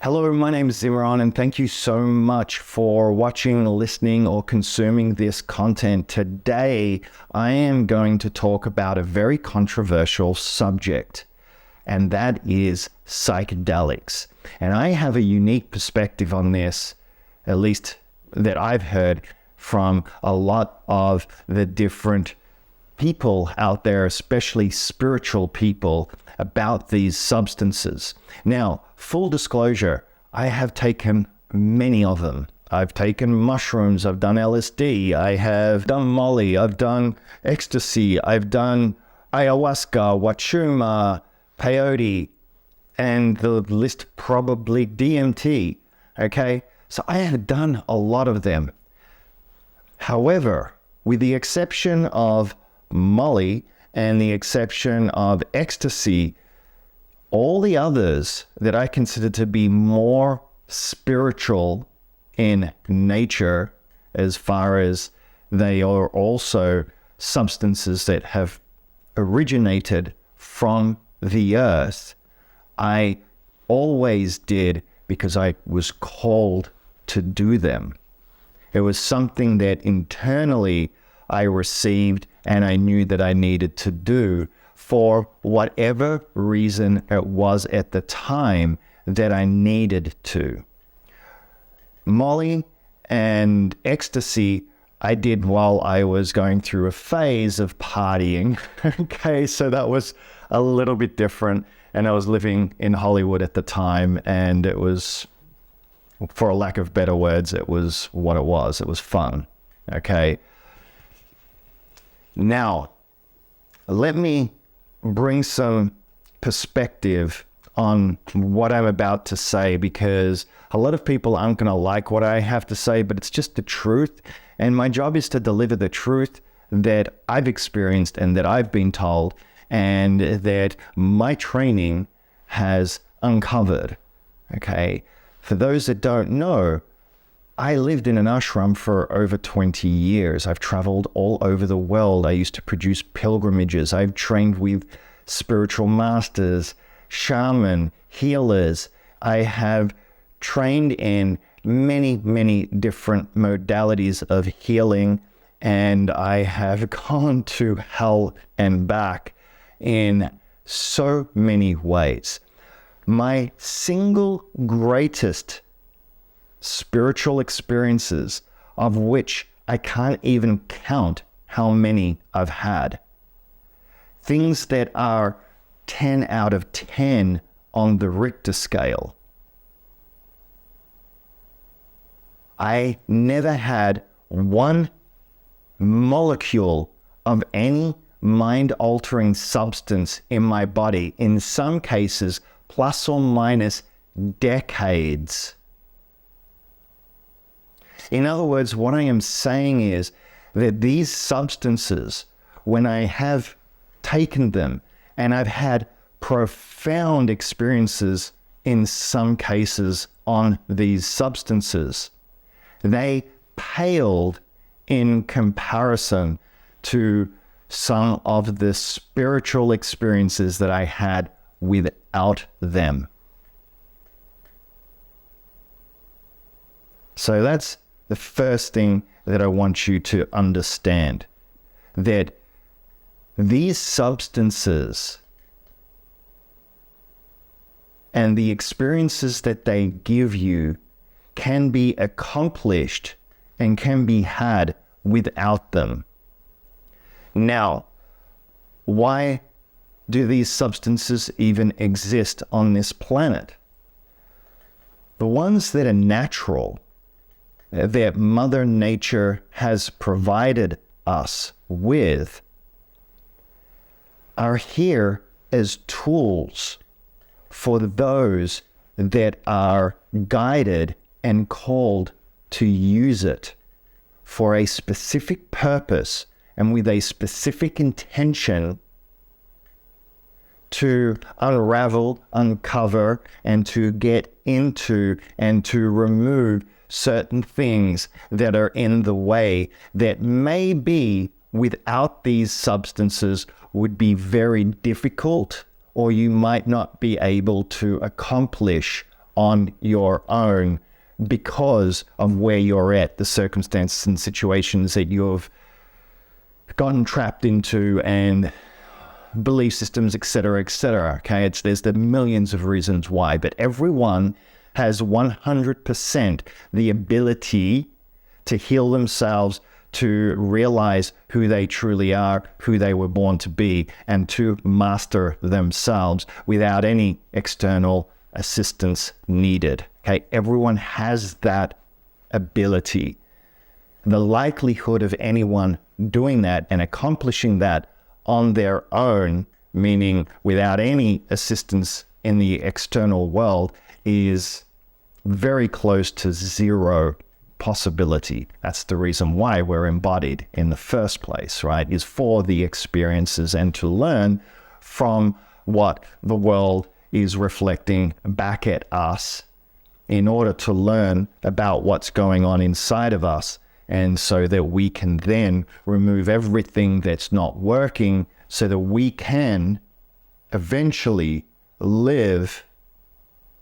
Hello, my name is Zimran, and thank you so much for watching, listening, or consuming this content. Today, I am going to talk about a very controversial subject, and that is psychedelics. And I have a unique perspective on this, at least that I've heard from a lot of the different people out there, especially spiritual people, about these substances. Now, full disclosure, I have taken many of them. I've taken mushrooms, I've done LSD, I have done Molly, I've done ecstasy, I've done Ayahuasca, Wachuma, Peyote, and the list probably DMT, okay? So I have done a lot of them. However, with the exception of Molly and the exception of ecstasy, all the others that I consider to be more spiritual in nature, as far as they are also substances that have originated from the earth, I always did because I was called to do them. It was something that internally I received and I knew that I needed to do for whatever reason it was at the time that I needed to. Molly and ecstasy I did while I was going through a phase of partying. Okay, so that was a little bit different, and I was living in Hollywood at the time, and it was, for a lack of better words, it was what it was. It was fun, okay? Now, let me bring some perspective on what I'm about to say, because a lot of people aren't going to like what I have to say, but it's just the truth. And my job is to deliver the truth that I've experienced and that I've been told and that my training has uncovered. Okay. For those that don't know, I lived in an ashram for over 20 years. I've traveled all over the world. I used to produce pilgrimages. I've trained with spiritual masters, shaman, healers. I have trained in many, many different modalities of healing, and I have gone to hell and back in so many ways. My single greatest spiritual experiences, of which I can't even count how many I've had. Things that are 10 out of 10 on the Richter scale. I never had one molecule of any mind-altering substance in my body, in some cases, plus or minus decades. In other words, what I am saying is that these substances, when I have taken them and I've had profound experiences in some cases on these substances, they paled in comparison to some of the spiritual experiences that I had without them. So that's the first thing that I want you to understand, that these substances and the experiences that they give you can be accomplished and can be had without them. Now, why do these substances even exist on this planet? The ones that are natural, that Mother Nature has provided us with, are here as tools for those that are guided and called to use it for a specific purpose and with a specific intention to unravel, uncover, and to get into and to remove certain things that are in the way that maybe without these substances would be very difficult, or you might not be able to accomplish on your own because of where you're at, the circumstances and situations that you've gotten trapped into, and belief systems, etc., etc. Okay, there's the millions of reasons why, but everyone has 100% the ability to heal themselves, to realize who they truly are, who they were born to be, and to master themselves without any external assistance needed. Okay, everyone has that ability. The likelihood of anyone doing that and accomplishing that on their own, meaning without any assistance in the external world, is very close to zero possibility. That's the reason why we're embodied in the first place, right? Is for the experiences and to learn from what the world is reflecting back at us in order to learn about what's going on inside of us, and so that we can then remove everything that's not working so that we can eventually live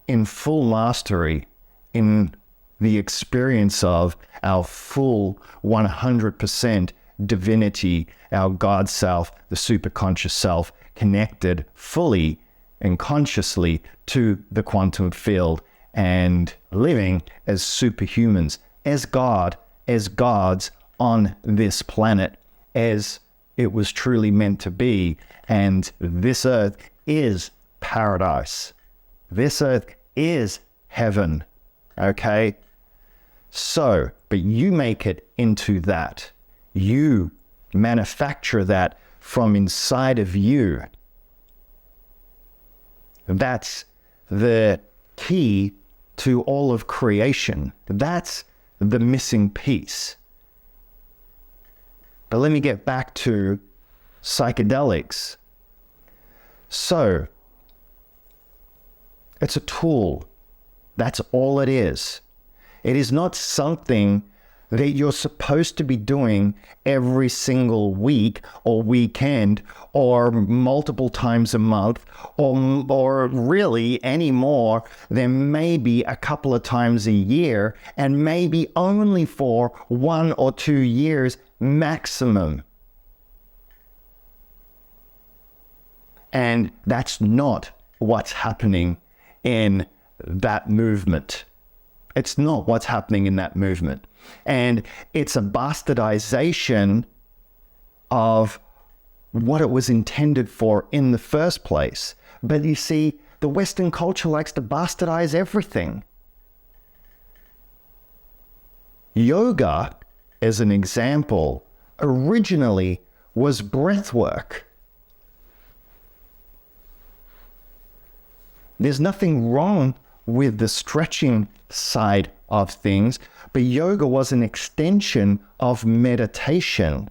in full mastery in the experience of our full 100% divinity, our God self, the superconscious self, connected fully and consciously to the quantum field and living as superhumans, as God, as gods on this planet, as it was truly meant to be. And this earth is paradise. This earth is heaven. Okay? So, but you make it into that. You manufacture that from inside of you. That's the key to all of creation. That's the missing piece. But let me get back to psychedelics. So, it's a tool. That's all it is. It is not something that you're supposed to be doing every single week or weekend or multiple times a month or really any more than maybe a couple of times a year, and maybe only for 1 or 2 years maximum. And that's not what's happening in that movement. It's not what's happening in that movement. And it's a bastardization of what it was intended for in the first place. But you see, the Western culture likes to bastardize everything. Yoga, as an example, originally was breath work. There's nothing wrong with the stretching side of things, but yoga was an extension of meditation.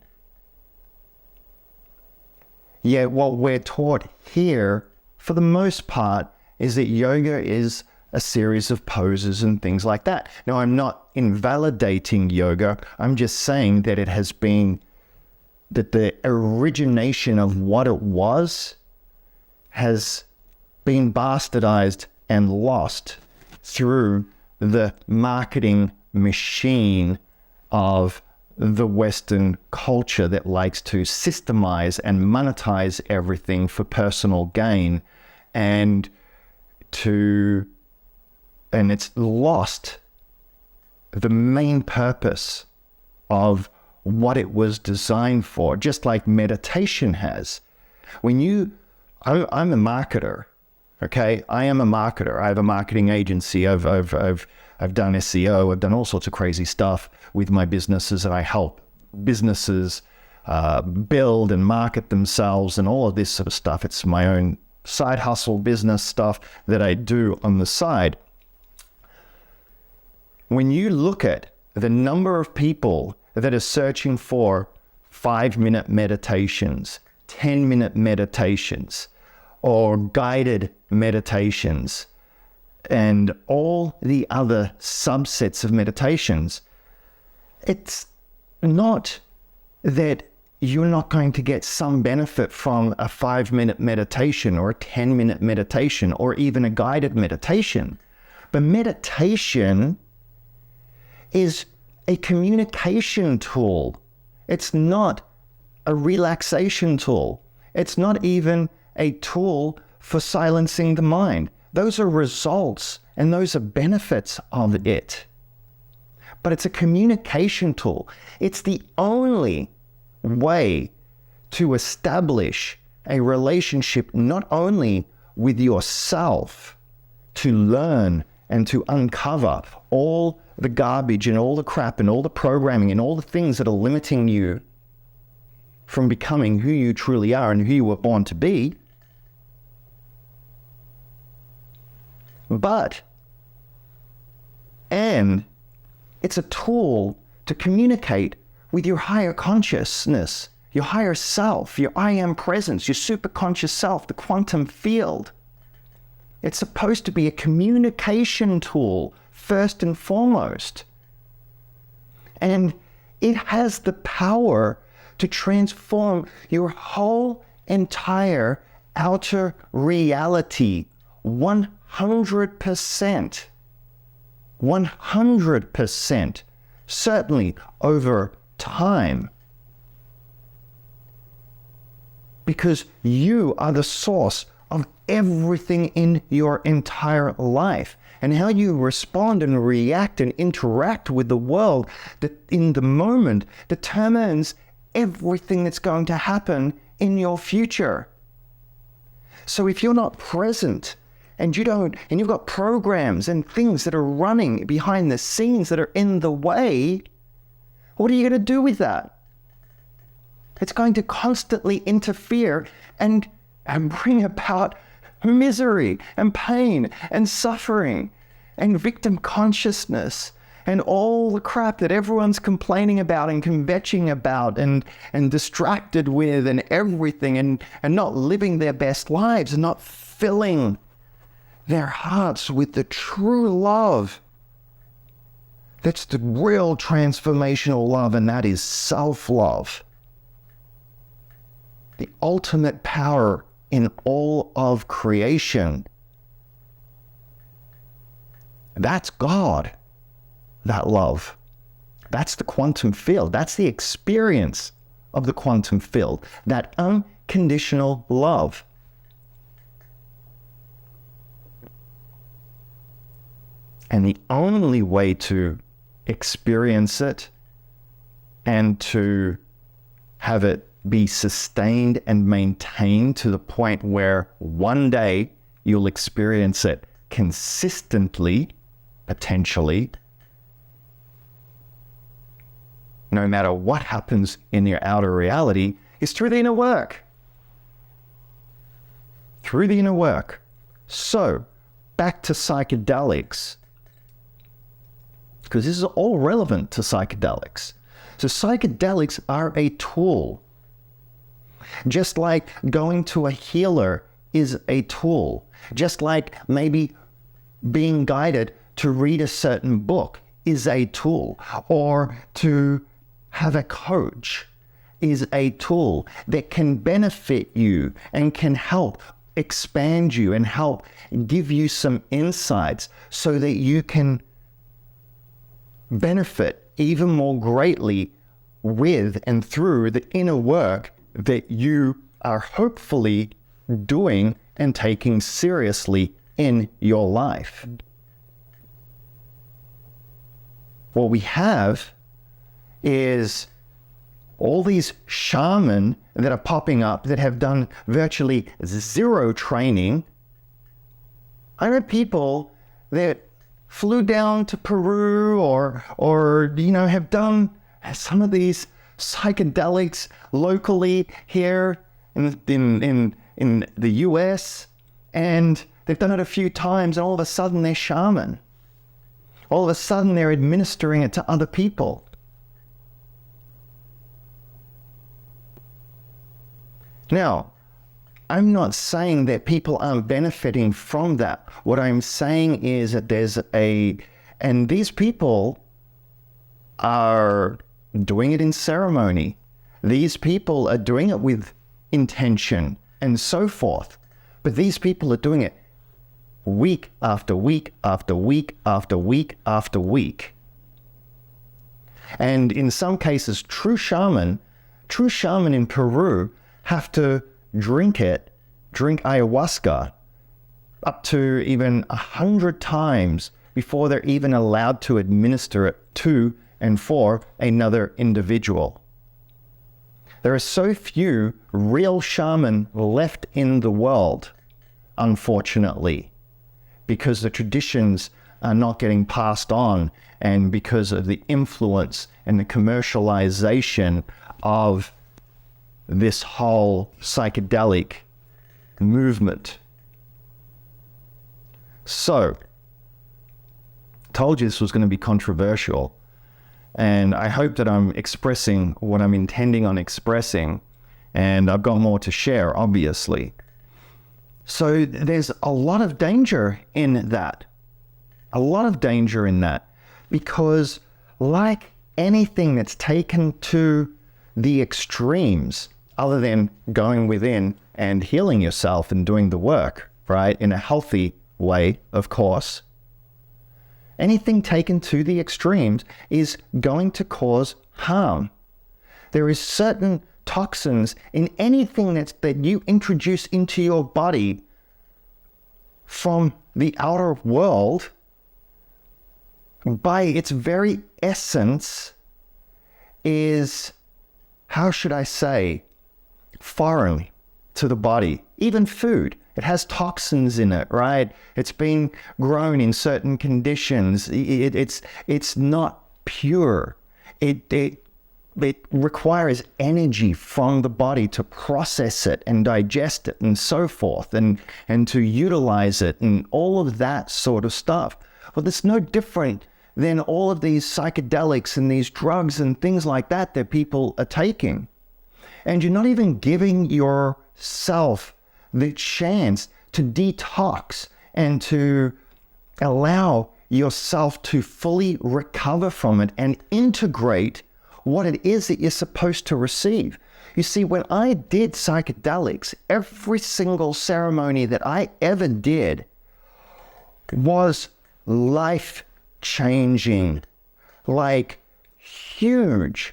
Yet what we're taught here, for the most part, is that yoga is a series of poses and things like that. Now, I'm not invalidating yoga. I'm just saying that it has been, that the origination of what it was has been bastardized and lost through the marketing machine of the Western culture that likes to systemize and monetize everything for personal gain, and it's lost the main purpose of what it was designed for, just like meditation has. I'm a marketer. Okay, I am a marketer. I have a marketing agency. I've done SEO. I've done all sorts of crazy stuff with my businesses, and I help businesses build and market themselves and all of this sort of stuff. It's my own side hustle business stuff that I do on the side. When you look at the number of people that are searching for 5-minute meditations, 10-minute meditations, or guided meditations, and all the other subsets of meditations, it's not that you're not going to get some benefit from a 5-minute meditation or a 10-minute meditation or even a guided meditation. But meditation is a communication tool. It's not a relaxation tool. It's not even a tool for silencing the mind. Those are results and those are benefits of it. But it's a communication tool. It's the only way to establish a relationship not only with yourself, to learn and to uncover all the garbage and all the crap and all the programming and all the things that are limiting you from becoming who you truly are and who you were born to be. And it's a tool to communicate with your higher consciousness, your higher self, your I am presence, your superconscious self, the quantum field. It's supposed to be a communication tool, first and foremost. And it has the power to transform your whole entire outer reality 100%. 100%. Certainly over time. Because you are the source of everything in your entire life. And how you respond and react and interact with the world that in the moment determines everything that's going to happen in your future. So if you're not present and you've got programs and things that are running behind the scenes that are in the way, what are you going to do with that? It's going to constantly interfere and bring about misery and pain and suffering and victim consciousness and all the crap that everyone's complaining about and kvetching about and distracted with and everything and not living their best lives and not filling their hearts with the true love. That's the real transformational love, and that is self-love. The ultimate power in all of creation. That's God, that love. That's the quantum field. That's the experience of the quantum field, that unconditional love. And the only way to experience it and to have it be sustained and maintained to the point where one day you'll experience it consistently, potentially, no matter what happens in your outer reality, is through the inner work. Through the inner work. So, back to psychedelics, because this is all relevant to psychedelics. So psychedelics are a tool. Just like going to a healer is a tool. Just like maybe being guided to read a certain book is a tool. Or to have a coach is a tool that can benefit you and can help expand you and help give you some insights so that you can benefit even more greatly with and through the inner work that you are hopefully doing and taking seriously in your life. What we have is all these shaman that are popping up that have done virtually zero training. I know people that flew down to Peru or have done some of these psychedelics locally here in the US, and they've done it a few times, and all of a sudden they're shaman. All of a sudden they're administering it to other people. Now, I'm not saying that people aren't benefiting from that. What I'm saying is that and these people are doing it in ceremony. These people are doing it with intention and so forth. But these people are doing it week after week after week after week after week. And in some cases, true shaman in Peru have to drink ayahuasca up to even 100 times before they're even allowed to administer it to and for another individual. There are so few real shaman left in the world, unfortunately, because the traditions are not getting passed on and because of the influence and the commercialization of this whole psychedelic movement. So, told you this was going to be controversial, and I hope that I'm expressing what I'm intending on expressing, and I've got more to share, obviously. So there's a lot of danger in that. A lot of danger in that, because like anything that's taken to the extremes, other than going within and healing yourself and doing the work, right, in a healthy way, of course, anything taken to the extremes is going to cause harm. There is certain toxins in anything that you introduce into your body from the outer world, by its very essence, is, how should I say, foreign to the body. Even food, it has toxins in it, right? It's been grown in certain conditions. It's not pure. It requires energy from the body to process it and digest it and so forth, and to utilize it and all of that sort of stuff. Well, it's no different than all of these psychedelics and these drugs and things like that people are taking. And you're not even giving yourself the chance to detox and to allow yourself to fully recover from it and integrate what it is that you're supposed to receive. You see, when I did psychedelics, every single ceremony that I ever did was life-changing, like hugely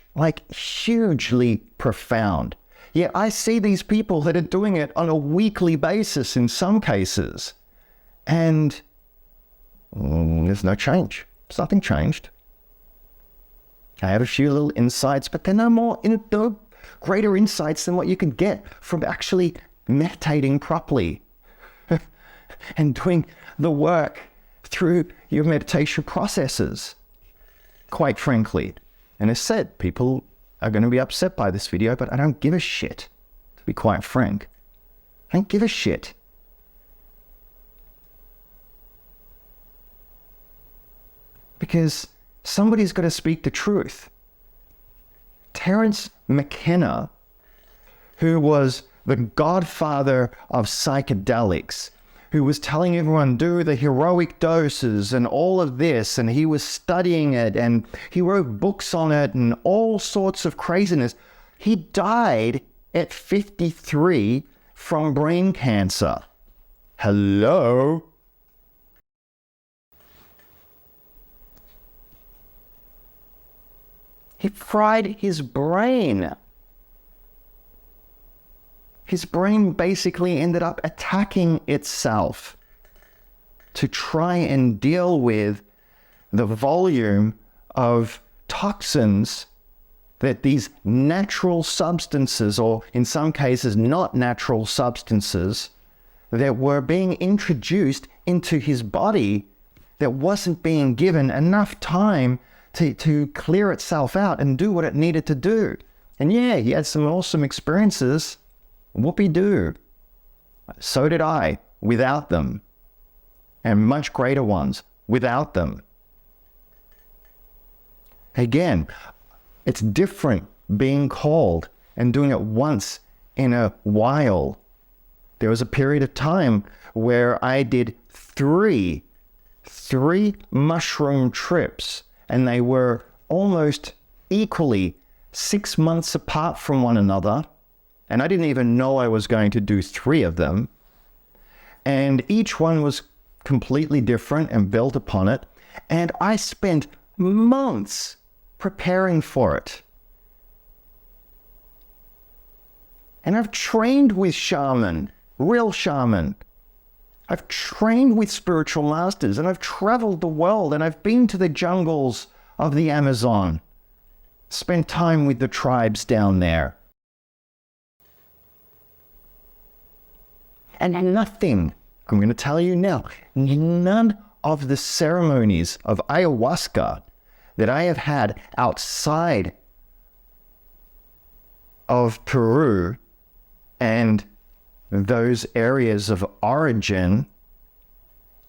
profound. Yet I see these people that are doing it on a weekly basis in some cases, and there's no change. There's nothing changed. I have a few little insights, but they're no greater insights than what you can get from actually meditating properly and doing the work through your meditation processes, quite frankly. And as said, people are going to be upset by this video, but I don't give a shit, to be quite frank. I don't give a shit. Because somebody's got to speak the truth. Terence McKenna, who was the godfather of psychedelics, who was telling everyone, do the heroic doses and all of this, and he was studying it, and he wrote books on it and all sorts of craziness. He died at 53 from brain cancer. Hello? He fried his brain. His brain basically ended up attacking itself to try and deal with the volume of toxins that these natural substances, or in some cases not natural substances, that were being introduced into his body, that wasn't being given enough time to clear itself out and do what it needed to do. And yeah, he had some awesome experiences. Whoopee-doo. So did I, without them. And much greater ones, without them. Again, it's different being called and doing it once in a while. There was a period of time where I did three mushroom trips, and they were almost equally 6 months apart from one another. And I didn't even know I was going to do 3 of them. And each one was completely different and built upon it. And I spent months preparing for it. And I've trained with shaman, real shaman. I've trained with spiritual masters, and I've traveled the world, and I've been to the jungles of the Amazon, spent time with the tribes down there. And nothing, I'm going to tell you now, none of the ceremonies of ayahuasca that I have had outside of Peru and those areas of origin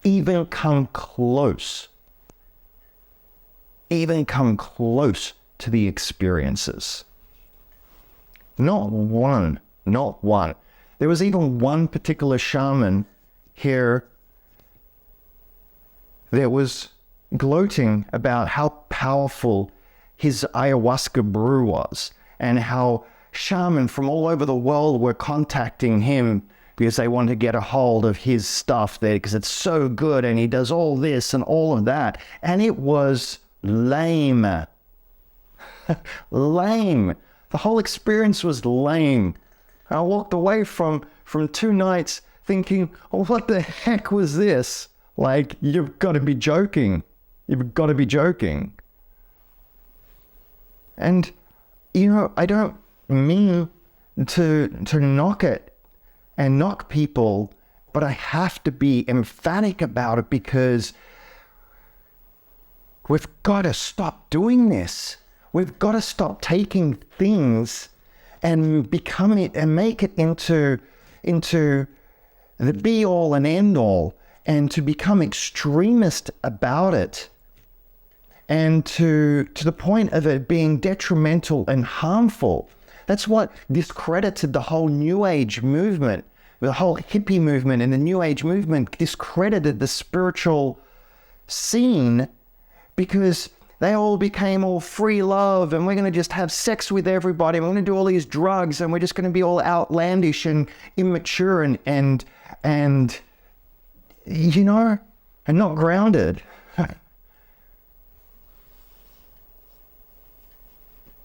even come close to the experiences. Not one. There was even one particular shaman here that was gloating about how powerful his ayahuasca brew was, and how shamans from all over the world were contacting him because they wanted to get a hold of his stuff there because it's so good and he does all this and all of that. And it was lame. Lame. The whole experience was lame. I walked away from 2 nights thinking, oh, what the heck was this? Like, you've got to be joking. You've got to be joking. And, you know, I don't mean to knock it and knock people, but I have to be emphatic about it because we've got to stop doing this. We've got to stop taking things and become it and make it into the be all and end all, and to become extremist about it, and to the point of it being detrimental and harmful. That's what discredited the whole New Age movement. The whole hippie movement and the New Age movement discredited the spiritual scene because they all became all free love, and we're going to just have sex with everybody, and we're going to do all these drugs, and we're just going to be all outlandish and immature and you know, and not grounded.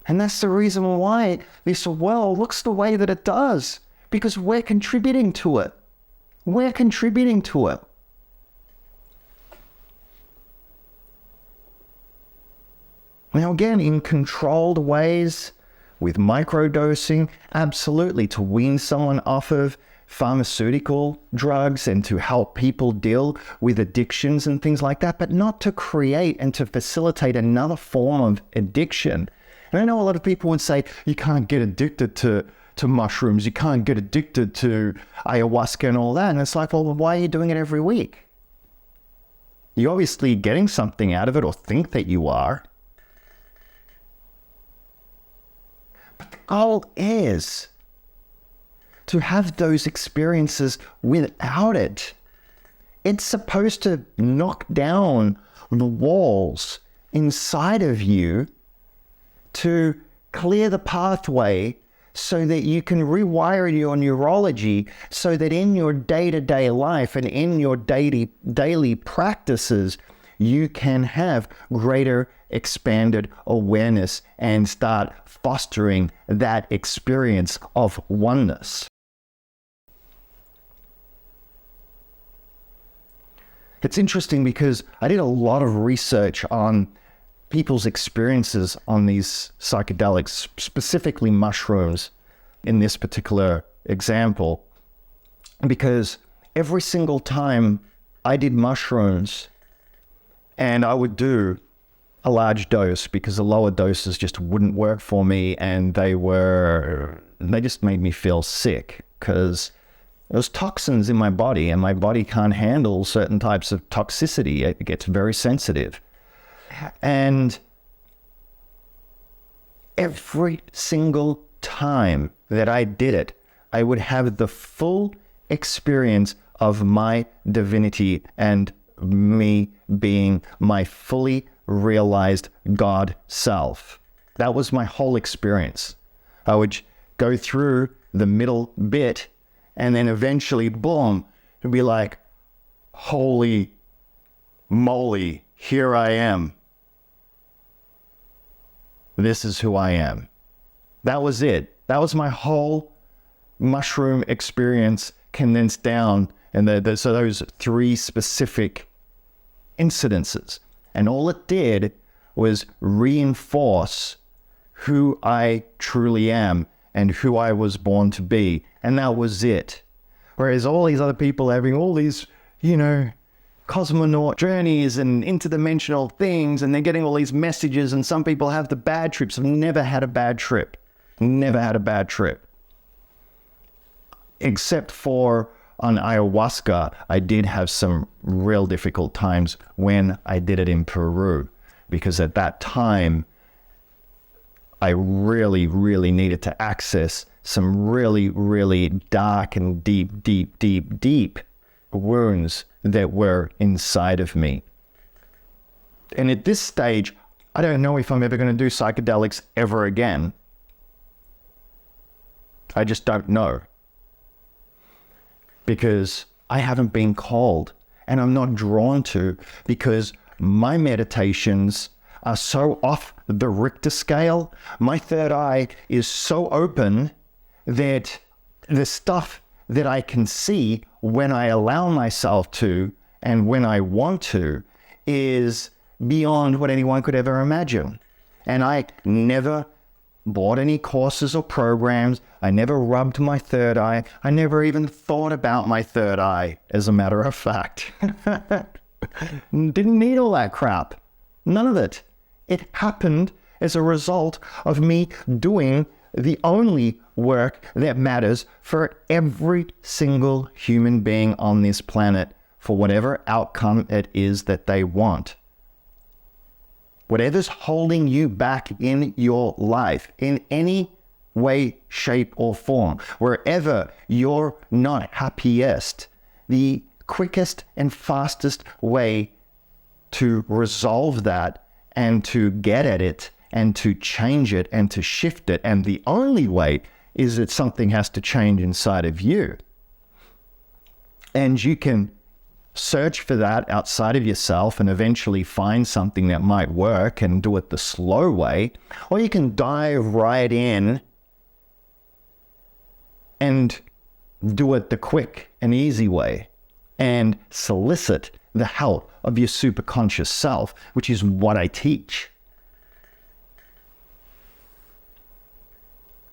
And that's the reason why this world looks the way that it does, because we're contributing to it. We're contributing to it. Now again, in controlled ways, with microdosing, absolutely, to wean someone off of pharmaceutical drugs and to help people deal with addictions and things like that, but not to create and to facilitate another form of addiction. And I know a lot of people would say, you can't get addicted to mushrooms, you can't get addicted to ayahuasca and all that. And it's like, well, why are you doing it every week? You're obviously getting something out of it, or think that you are. But the goal is to have those experiences without it. It's supposed to knock down the walls inside of you to clear the pathway so that you can rewire your neurology so that in your day-to-day life and in your daily practices, you can have greater expanded awareness and start fostering that experience of oneness. It's interesting because I did a lot of research on people's experiences on these psychedelics, specifically mushrooms in this particular example, because every single time I did mushrooms, and I would do a large dose because the lower doses just wouldn't work for me, and they just made me feel sick because there's toxins in my body and my body can't handle certain types of toxicity. It gets very sensitive. And every single time that I did it, I would have the full experience of my divinity and me being my fully realized God self. That was my whole experience. I would go through the middle bit and then eventually, boom, it'd be like, holy moly, here I am. This is who I am. That was it. That was my whole mushroom experience condensed down. And so those 3 specific incidences. And all it did was reinforce who I truly am and who I was born to be. And that was it. Whereas all these other people having all these, cosmonaut journeys and interdimensional things, and they're getting all these messages, and some people have the bad trips. I've never had a bad trip. Never had a bad trip. Except for on ayahuasca, I did have some real difficult times when I did it in Peru, because at that time, I really, really needed to access some really, really dark and deep wounds that were inside of me. And at this stage, I don't know if I'm ever going to do psychedelics ever again. I just don't know. Because I haven't been called, and I'm not drawn to, because my meditations are so off the Richter scale. My third eye is so open that the stuff that I can see when I allow myself to and when I want to is beyond what anyone could ever imagine. And I never bought any courses or programs. I never rubbed my third eye. I never even thought about my third eye, as a matter of fact. Didn't need all that crap. None of it. It happened as a result of me doing the only work that matters for every single human being on this planet, for whatever outcome it is that they want. Whatever's holding you back in your life, in any way, shape, or form, wherever you're not happiest, the quickest and fastest way to resolve that and to get at it and to change it and to shift it, and the only way is that something has to change inside of you. And you can search for that outside of yourself and eventually find something that might work and do it the slow way, or you can dive right in and do it the quick and easy way and solicit the help of your superconscious self, which is what I teach.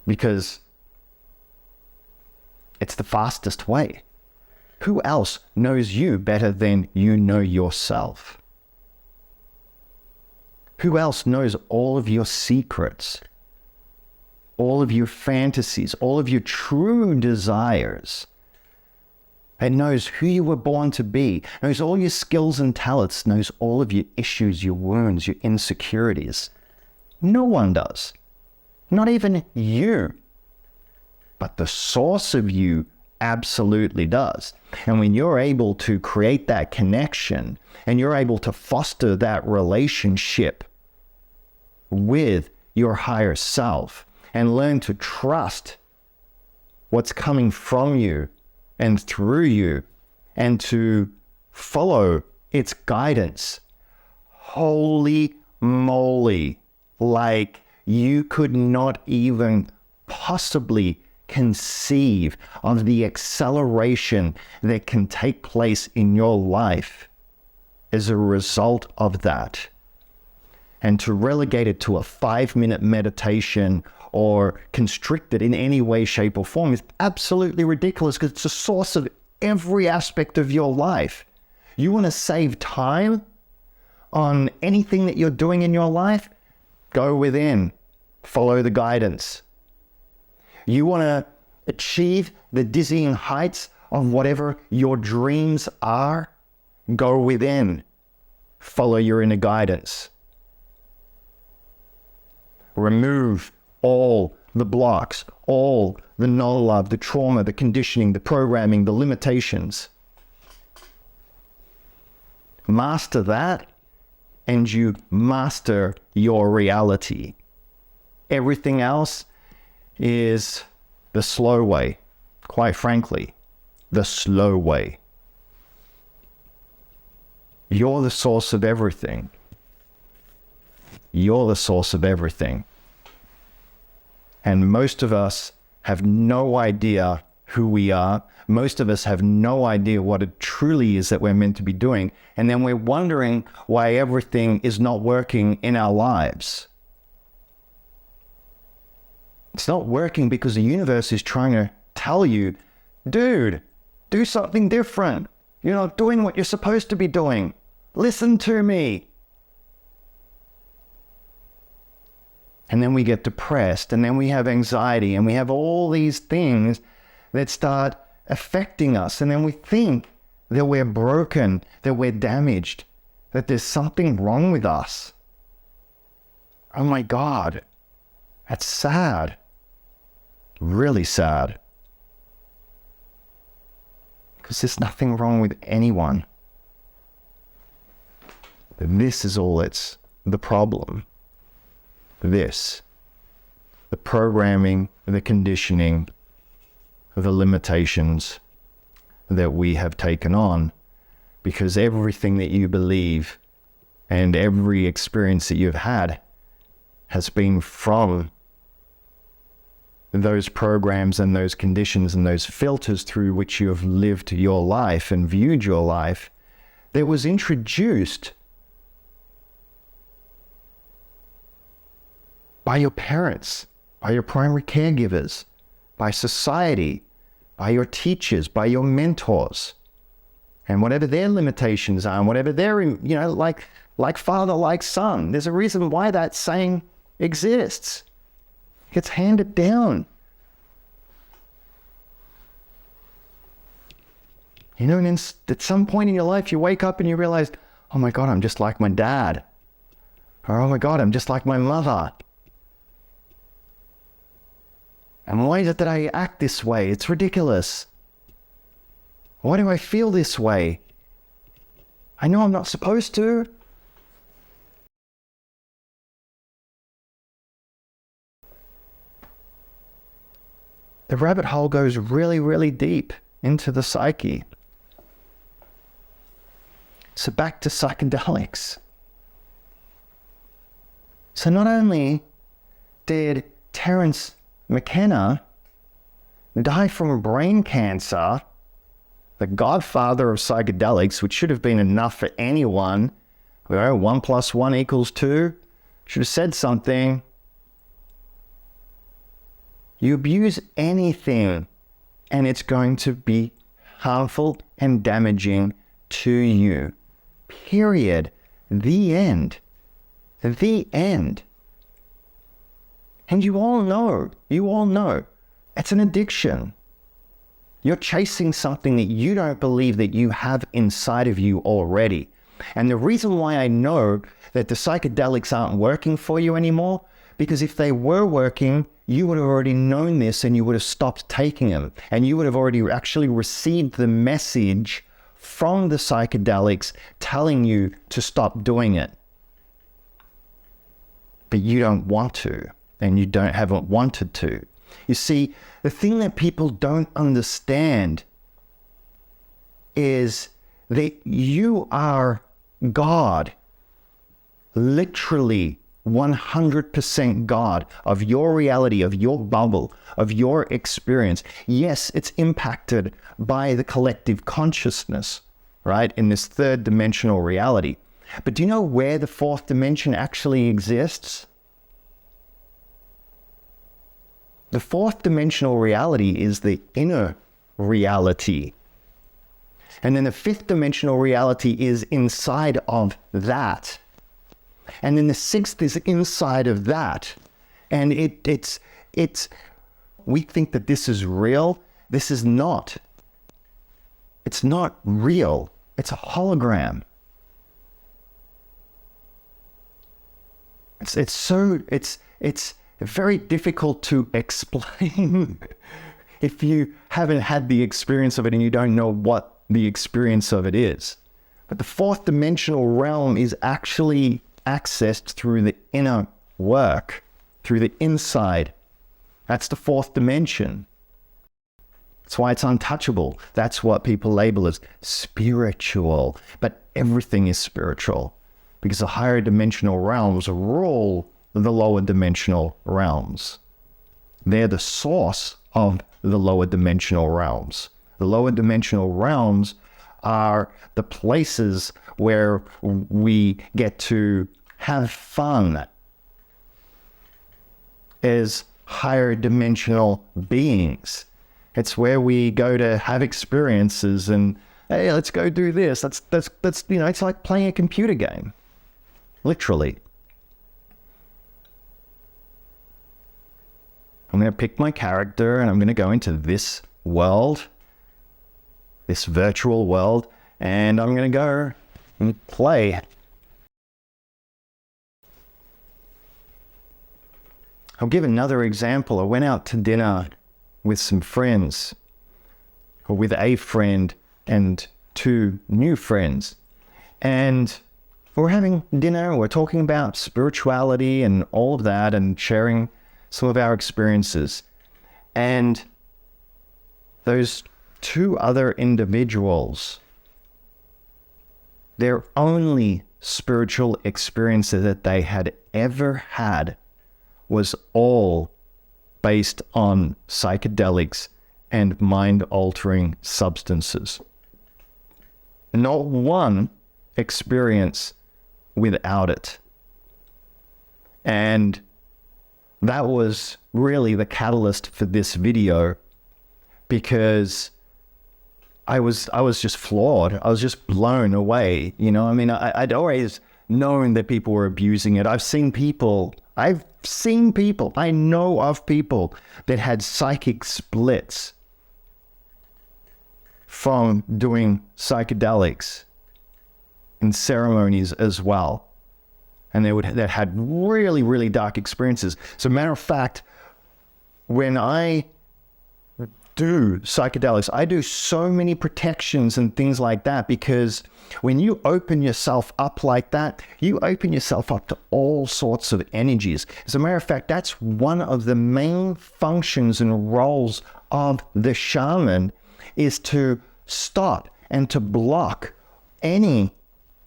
Because it's the fastest way. Who else knows you better than you know yourself? Who else knows all of your secrets, all of your fantasies, all of your true desires? It knows who you were born to be, knows all your skills and talents, knows all of your issues, your wounds, your insecurities. No one does. Not even you. But the source of you absolutely does. And when you're able to create that connection and you're able to foster that relationship with your higher self and learn to trust what's coming from you and through you and to follow its guidance, holy moly, like you could not even possibly conceive of the acceleration that can take place in your life as a result of that. And to relegate it to a 5-minute meditation or constrict it in any way, shape, or form is absolutely ridiculous, because it's a source of every aspect of your life. You want to save time on anything that you're doing in your life? Go within. Follow the guidance. You want to achieve the dizzying heights of whatever your dreams are? Go within. Follow your inner guidance. Remove all the blocks, all the no-love, the trauma, the conditioning, the programming, the limitations. Master that, and you master your reality. Everything else is the slow way, quite frankly, the slow way. You're the source of everything. You're the source of everything. And most of us have no idea who we are. Most of us have no idea what it truly is that we're meant to be doing. And then we're wondering why everything is not working in our lives. It's not working because the universe is trying to tell you, dude, do something different. You're not doing what you're supposed to be doing. Listen to me. And then we get depressed, and then we have anxiety, and we have all these things that start affecting us. And then we think that we're broken, that we're damaged, that there's something wrong with us. Oh my God, that's sad. Really sad. Because there's nothing wrong with anyone. This is all that's the problem. This. The programming, the conditioning, the limitations that we have taken on. Because everything that you believe and every experience that you've had has been from those programs and those conditions and those filters through which you have lived your life and viewed your life, that was introduced by your parents, by your primary caregivers, by society, by your teachers, by your mentors, and whatever their limitations are, and whatever their, like father, like son. There's a reason why that saying exists. It gets handed down. And then at some point in your life, you wake up and you realize, oh my God, I'm just like my dad. Or, oh my God, I'm just like my mother. And why is it that I act this way? It's ridiculous. Why do I feel this way? I know I'm not supposed to. The rabbit hole goes really, really deep into the psyche. So back to psychedelics. So not only did Terence McKenna die from brain cancer, the godfather of psychedelics, which should have been enough for anyone, 1 + 1 = 2, should have said something. You abuse anything, and it's going to be harmful and damaging to you. Period. The end. The end. And you all know, it's an addiction. You're chasing something that you don't believe that you have inside of you already. And the reason why I know that the psychedelics aren't working for you anymore, because if they were working, you would have already known this and you would have stopped taking them. And you would have already actually received the message from the psychedelics telling you to stop doing it. But you don't want to, and you haven't wanted to. You see, the thing that people don't understand is that you are God, literally 100% God of your reality, of your bubble, of your experience. Yes, it's impacted by the collective consciousness, right, in this third dimensional reality. But do you know where the fourth dimension actually exists? The fourth dimensional reality is the inner reality. And then the fifth dimensional reality is inside of that. And then the sixth is inside of that. And it's we think that this is real. This is not. It's not real. It's a hologram. It's very difficult to explain if you haven't had the experience of it and you don't know what the experience of it is. But the fourth dimensional realm is actually accessed through the inner work, through the inside. That's the fourth dimension. That's why it's untouchable. That's what people label as spiritual. But everything is spiritual because the higher dimensional realms rule the lower dimensional realms. They're the source of the lower dimensional realms. The lower dimensional realms are the places where we get to have fun as higher dimensional beings. It's where we go to have experiences and, hey, let's go do this. That's it's like playing a computer game, literally. I'm going to pick my character and I'm going to go into this world, this virtual world, and I'm going to go and play. I'll give another example. I went out to dinner with some friends, or with a friend and two new friends. And we're having dinner, we're talking about spirituality and all of that and sharing some of our experiences. And those two other individuals, their only spiritual experiences that they had ever had was all based on psychedelics and mind-altering substances. Not one experience without it. And that was really the catalyst for this video, because I was just floored. I was just blown away. You know, I mean, I'd always known that people were abusing it. I know of people that had psychic splits from doing psychedelics in ceremonies as well. And that had really, really dark experiences. As a matter of fact, when I do psychedelics, I do so many protections and things like that, because when you open yourself up like that, you open yourself up to all sorts of energies. As a matter of fact, that's one of the main functions and roles of the shaman, is to stop and to block any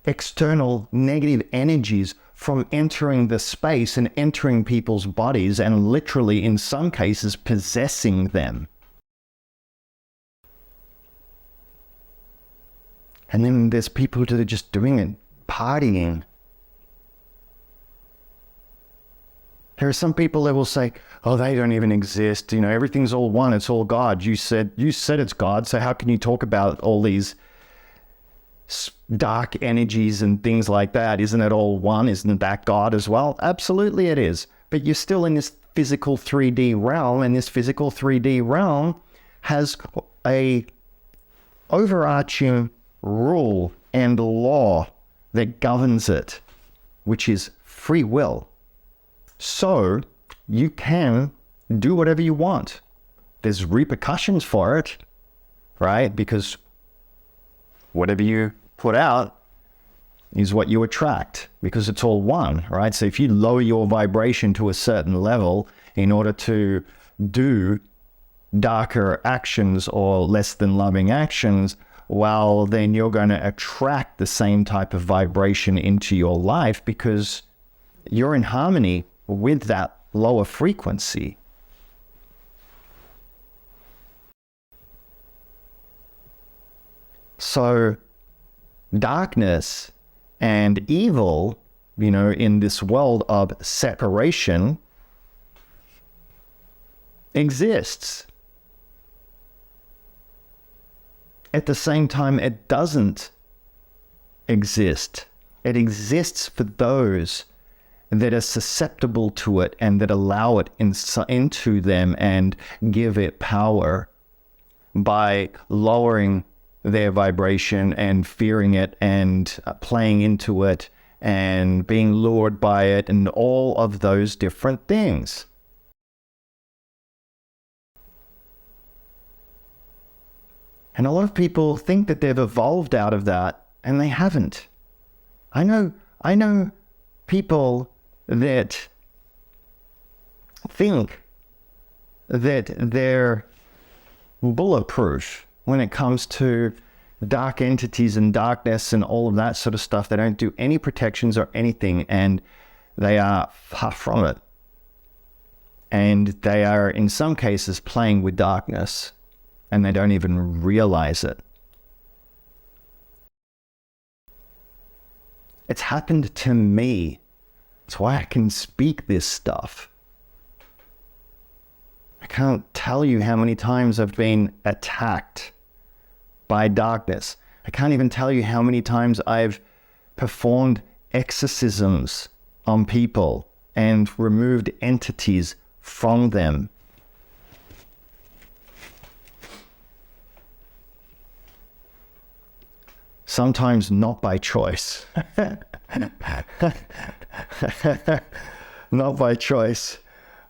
external negative energies from entering the space and entering people's bodies, and literally in some cases possessing them. And then there's people that are just doing it, partying. There are some people that will say, oh, they don't even exist. You know, everything's all one. It's all God. You said it's God. So how can you talk about all these dark energies and things like that? Isn't it all one? Isn't that God as well? Absolutely it is. But you're still in this physical 3D realm, and this physical 3D realm has a overarching rule and law that governs it, which is free will. So you can do whatever you want. There's repercussions for it, right? Because whatever you put out is what you attract, because it's all one, right? So if you lower your vibration to a certain level in order to do darker actions or less than loving actions, well, then you're going to attract the same type of vibration into your life, because you're in harmony with that lower frequency. So darkness and evil, you know, in this world of separation exists. At the same time, it doesn't exist. It exists for those that are susceptible to it and that allow it into them and give it power by lowering their vibration and fearing it and playing into it and being lured by it and all of those different things. And a lot of people think that they've evolved out of that, and they haven't. I know people that think that they're bulletproof when it comes to dark entities and darkness and all of that sort of stuff. They don't do any protections or anything, and they are far from it. And they are, in some cases, playing with darkness, and they don't even realize it. It's happened to me. That's why I can speak this stuff. I can't tell you how many times I've been attacked by darkness. I can't even tell you how many times I've performed exorcisms on people and removed entities from them. Sometimes not by choice. Not by choice.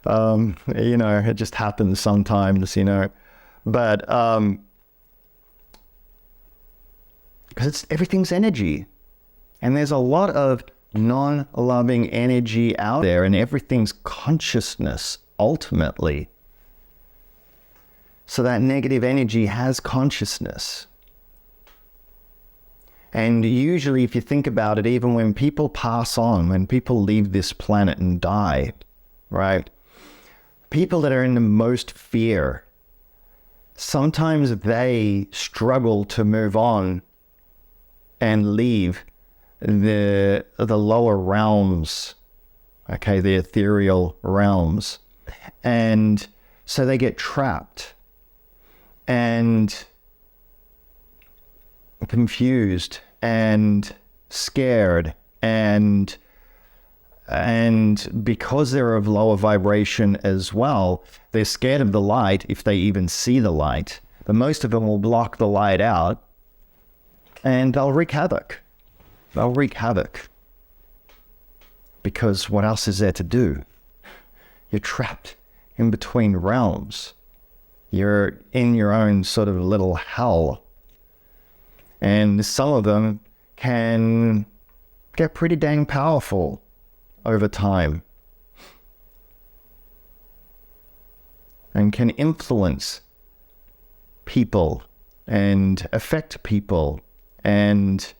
It just happens sometimes, but because everything's energy, and there's a lot of non-loving energy out there, and everything's consciousness ultimately. So that negative energy has consciousness. And usually, if you think about it, even when people pass on, when people leave this planet and die, right? People that are in the most fear, sometimes they struggle to move on and leave the lower realms, okay, the ethereal realms. And so they get trapped and confused and scared, and because they're of lower vibration as well, they're scared of the light if they even see the light. But most of them will block the light out, and they'll wreak havoc. They'll wreak havoc. Because what else is there to do? You're trapped in between realms. You're in your own sort of little hell. And some of them can get pretty dang powerful over time and can influence people and affect people. And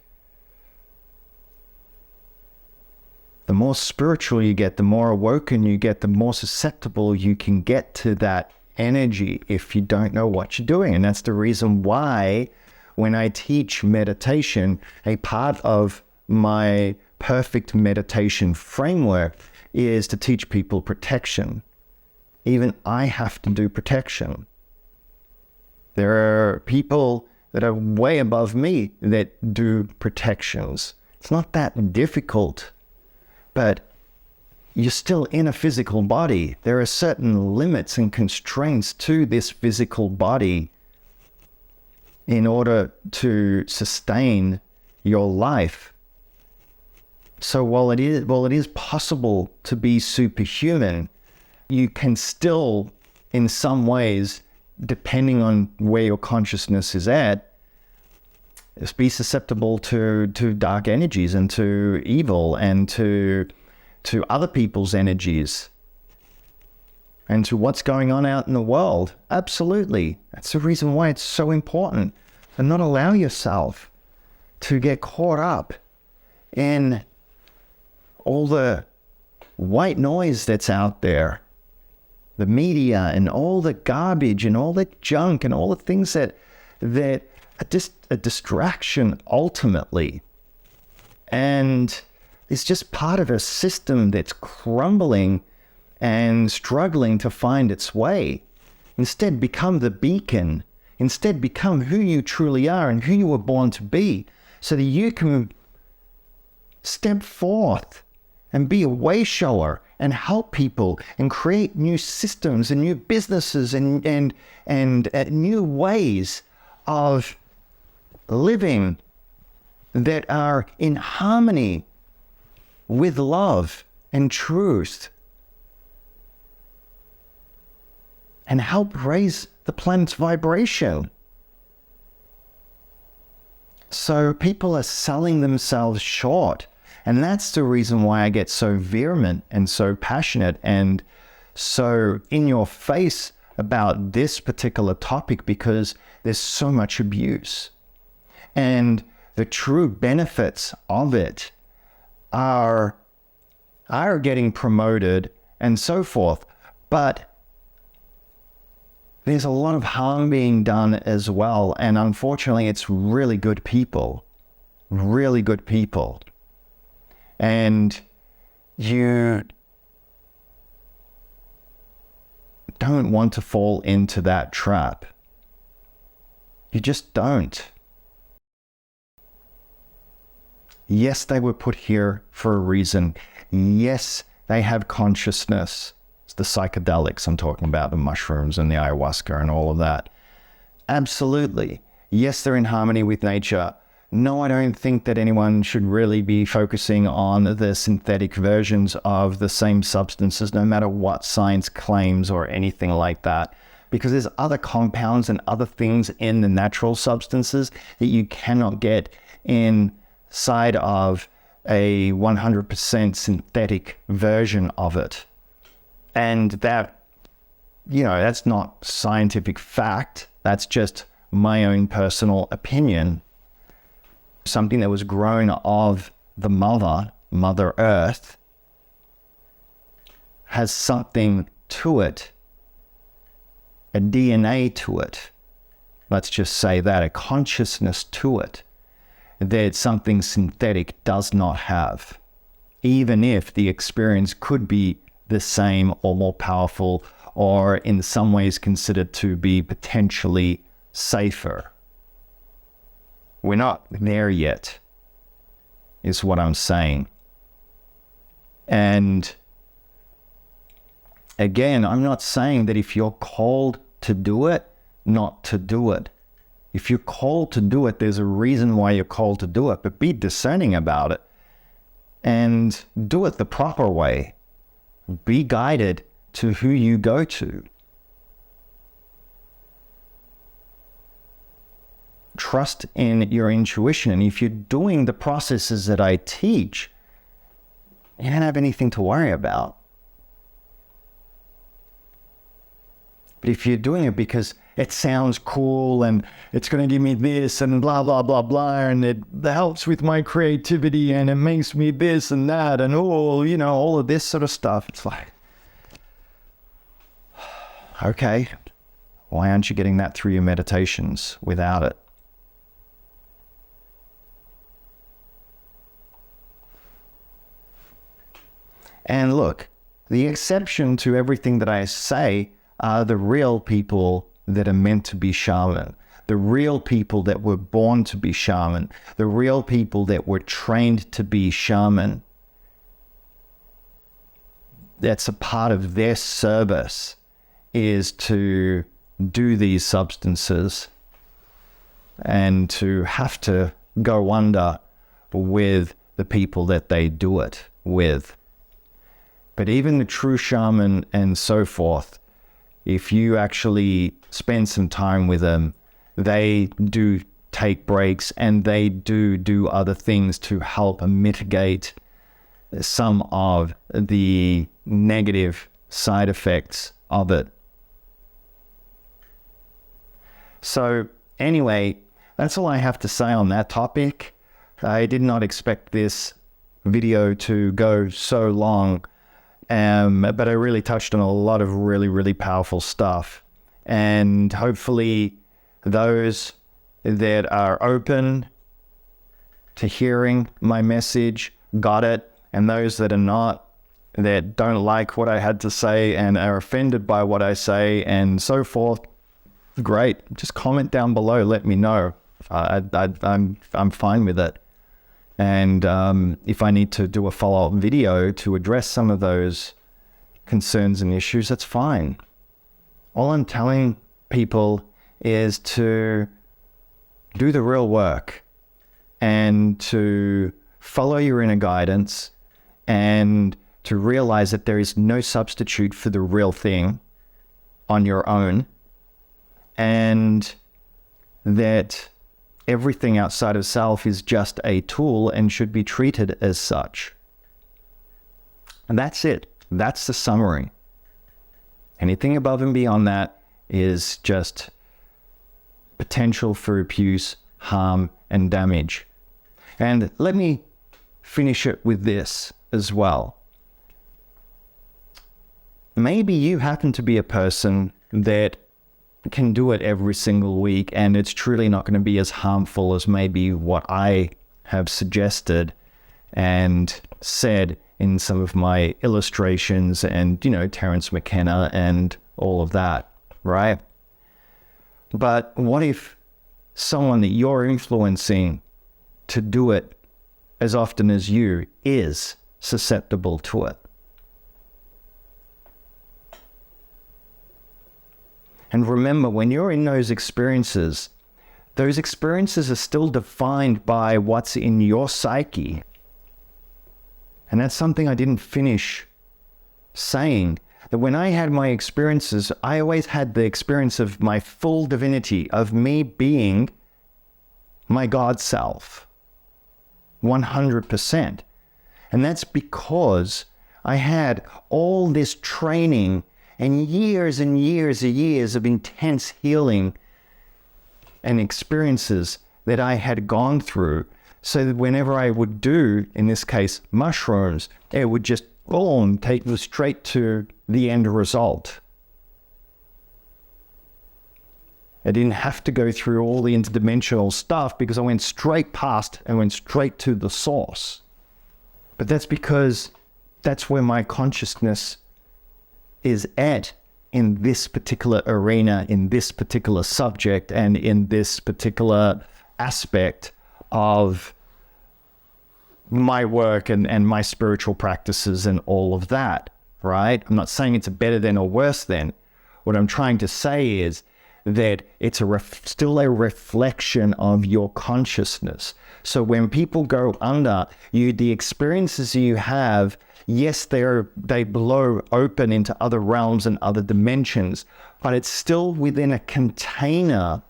the more spiritual you get, the more awoken you get, the more susceptible you can get to that energy if you don't know what you're doing. And that's the reason why when I teach meditation, a part of my perfect meditation framework is to teach people protection. Even I have to do protection. There are people that are way above me that do protections. It's not that difficult, but you're still in a physical body. There are certain limits and constraints to this physical body in order to sustain your life. So while it is possible to be superhuman, you can still, in some ways, depending on where your consciousness is at, be susceptible to dark energies and to evil and to other people's energies and to what's going on out in the world. Absolutely. That's the reason why it's so important to not allow yourself to get caught up in all the white noise that's out there, the media and all the garbage and all the junk and all the things that are just a distraction ultimately. And it's just part of a system that's crumbling and struggling to find its way. Instead, become the beacon. Instead, become who you truly are and who you were born to be, so that you can step forth and be a way shower and help people and create new systems and new businesses and new ways of living that are in harmony with love and truth, and help raise the planet's vibration. So people are selling themselves short. And that's the reason why I get so vehement and so passionate and so in your face about this particular topic because there's so much abuse. And the true benefits of it are getting promoted and so forth. But there's a lot of harm being done as well. And unfortunately, it's really good people. Really good people. And you don't want to fall into that trap. You just don't. Yes, they were put here for a reason. Yes, they have consciousness. It's the psychedelics I'm talking about, the mushrooms and the ayahuasca and all of that. Absolutely. Yes, they're in harmony with nature. No, I don't think that anyone should really be focusing on the synthetic versions of the same substances, no matter what science claims or anything like that. Because there's other compounds and other things in the natural substances that you cannot get inside of a 100% synthetic version of it. And that, that's not scientific fact. That's just my own personal opinion. Something that was grown of the Mother Earth, has something to it, a DNA to it. Let's just say that, a consciousness to it, that something synthetic does not have, even if the experience could be the same or more powerful, or in some ways considered to be potentially safer. We're not there yet, is what I'm saying. And again, I'm not saying that if you're called to do it, not to do it. If you're called to do it, there's a reason why you're called to do it, but be discerning about it and do it the proper way. Be guided to who you go to. Trust in your intuition. And if you're doing the processes that I teach, you don't have anything to worry about. But if you're doing it because it sounds cool and it's going to give me this and blah, blah, blah, blah, and it helps with my creativity and it makes me this and that and all of this sort of stuff, it's like, okay, why aren't you getting that through your meditations without it? And look, the exception to everything that I say are the real people that are meant to be shaman, the real people that were born to be shaman, the real people that were trained to be shaman. That's a part of their service, is to do these substances and to have to go under with the people that they do it with. But even the true shaman and so forth, if you actually spend some time with them, they do take breaks and they do other things to help mitigate some of the negative side effects of it. So anyway, that's all I have to say on that topic. I did not expect this video to go so long. But I really touched on a lot of really, really powerful stuff. And hopefully those that are open to hearing my message got it. And those that are not, that don't like what I had to say and are offended by what I say and so forth, great. Just comment down below. Let me know. I'm fine with it. And if I need to do a follow-up video to address some of those concerns and issues, that's fine. All I'm telling people is to do the real work and to follow your inner guidance and to realize that there is no substitute for the real thing on your own, and that everything outside of self is just a tool and should be treated as such. And that's it. That's the summary. Anything above and beyond that is just potential for abuse, harm, and damage. And let me finish it with this as well. Maybe you happen to be a person that can do it every single week, and it's truly not going to be as harmful as maybe what I have suggested and said in some of my illustrations and, Terence McKenna and all of that, right? But what if someone that you're influencing to do it as often as you is susceptible to it? And remember, when you're in those experiences are still defined by what's in your psyche. And that's something I didn't finish saying, that when I had my experiences, I always had the experience of my full divinity, of me being my God self, 100%. And that's because I had all this training and years and years of intense healing and experiences that I had gone through, so that whenever I would do, in this case, mushrooms, it would just boom, take me straight to the end result. I didn't have to go through all the interdimensional stuff because I went straight past and went straight to the source. But that's because that's where my consciousness is at in this particular arena, in this particular subject, and in this particular aspect of my work and my spiritual practices and all of that, right? I'm not saying it's a better than or worse than. What I'm trying to say is that it's still a reflection of your consciousness. So when people go under, the experiences you have, yes, they blow open into other realms and other dimensions, but it's still within a container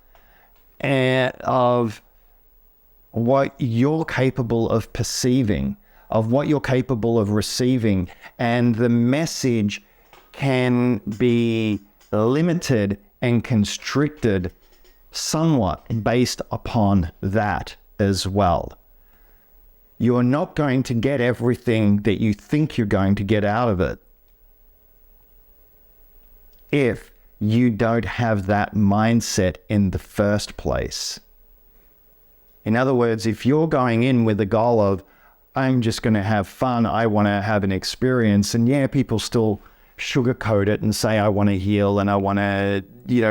of what you're capable of perceiving, of what you're capable of receiving, and the message can be limited and constricted somewhat based upon that as well. You're not going to get everything that you think you're going to get out of it if you don't have that mindset in the first place. In other words, if you're going in with the goal of, I'm just going to have fun, I want to have an experience, and yeah, people still sugarcoat it and say, I want to heal and I want to,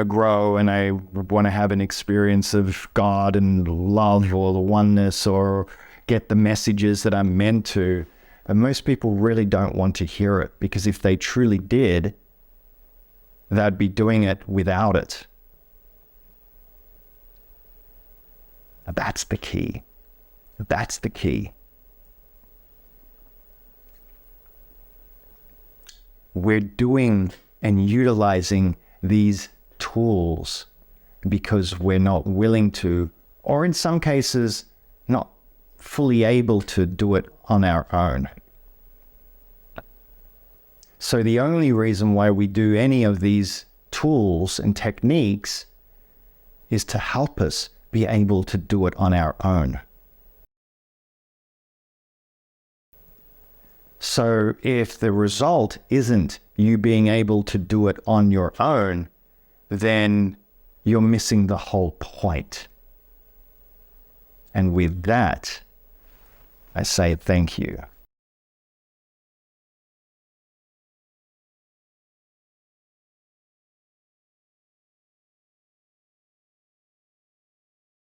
grow and I want to have an experience of God and love or the oneness or get the messages that I'm meant to. And most people really don't want to hear it, because if they truly did, they'd be doing it without it. That's the key. That's the key. We're doing and utilizing these tools because we're not willing to, or in some cases, not fully able to do it on our own. So the only reason why we do any of these tools and techniques is to help us be able to do it on our own. So if the result isn't you being able to do it on your own, then you're missing the whole point. And with that, I say thank you.